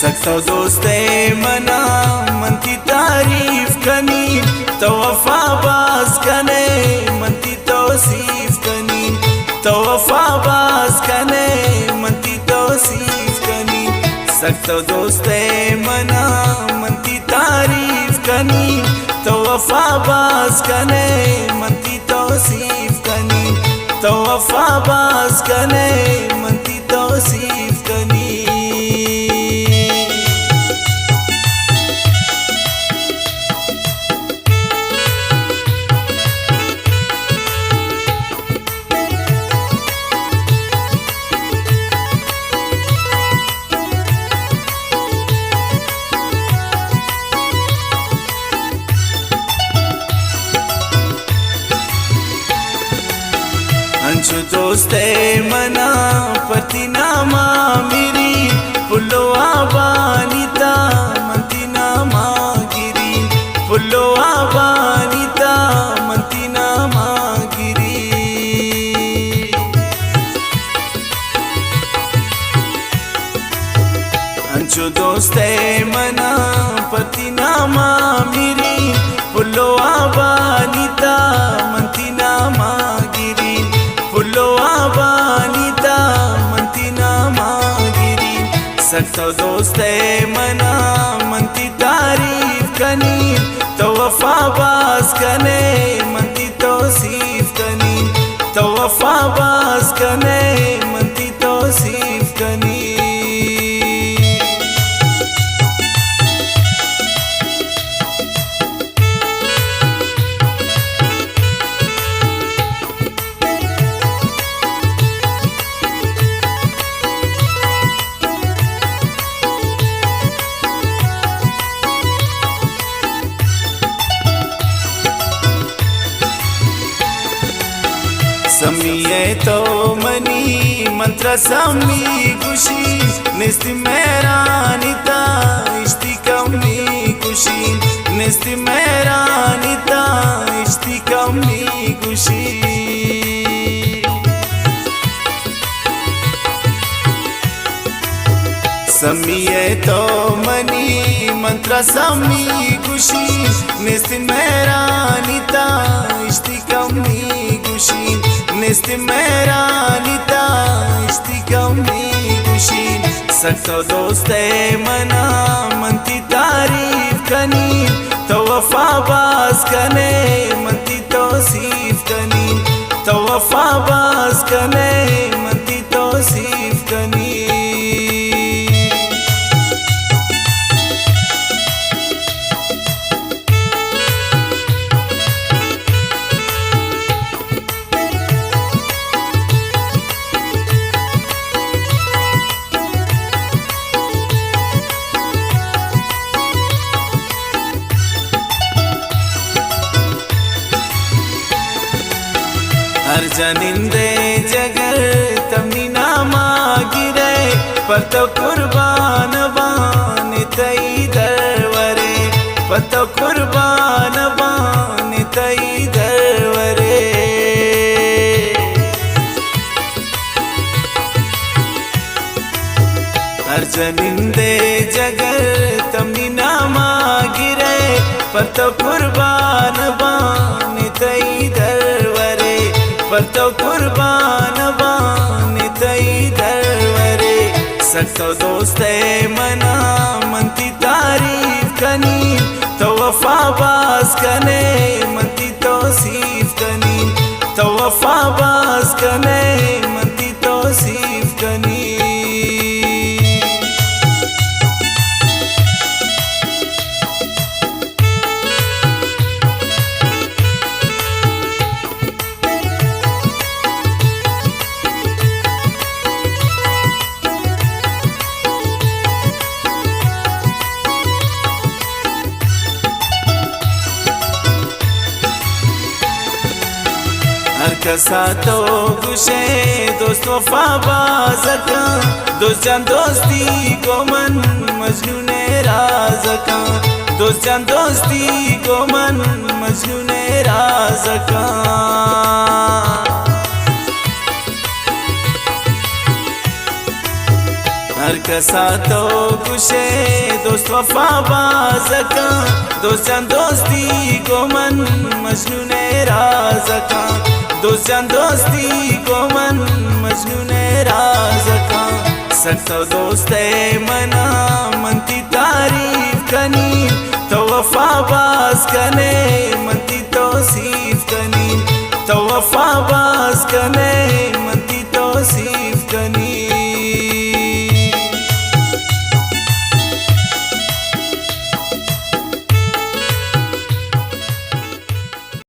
सकता दोस्ते मना मनती तारीफ कनी तो वफा बाज कने मनती तौसीफ कनी तो वफा बाज कने मनती तौसीफ कनी सकता दोस्ते मना मनती तारीफ कनी तो वफा बाज कने मनती तौसीफ कनी तो वफा बाज कने मनती तौसीफ कनी। अंशु दोस्ते मना पति नामा मेरी पुलो आबानिता मंती नामा गिरी पुलो आबानिता मंती नामा गिरी। अंशु दोस्ते मना पति नामा मेरी पुलो आबानिता मंती नामा गिरी पुलो आबानिता मनती नामा गिरी। सकता दोस्ते मना मनती तारीफ कनी तो वफा बाज कने मनती तौसीफ कनी तो वफा बाज कने मनती तौसीफ कनी। समिये तो मनी मंत्र समी खुशी निस्ति मेरानिता इष्टि कमी खुशी निस्ति मेरानिता इष्टि कमी खुशी। समिये तो मनी मंत्र समी खुशी निस्ति मेरानिता इष्टि कमी खुशी निस्ति मेरानिता इष्टि कमी खुशी। सकता दोस्ते मना मनती तारीफ कनी तो वफा बाज कने मनती तौसीफ कनी तो वफा बाज कने मनती तौसीफ कनी। हर जनिंदे जगर तमनी नामा गिरे पर तो कुर्बान बान तई दरवरे पर तो कुर्बान बान तई दरवरे। हर जनिंदे जगर तमनी नामा गिरे पर तो कुर्बान बान तई दरवरे पर तो कुर्बान बान तई दरवरे। सकता दोस्ते मना मनती तारीफ कनी तो वफा बाज कने मनती तौसीफ कनी तो वफा बाज कने मनती तौसीफ कनी। हर कसा तो गुशे दोस्त वफा बाज़का दोस्त जान दोस्ती को मन मजनूने राज़का दोस्त जान दोस्ती को मन मजनूने राज़का। हर कसा तो गुशे दोस्त वफा बाज़का दोस्त जान दोस्ती को मन मजनून राज़का दोस्त जान दोस्ती को मन मजनून राज़का सकता दोस्त मना मनती तारीफ कनी तो वफा बाज कने मनती तौसीफ कनी तो वफा बाज कने मनती तौसीफ कनी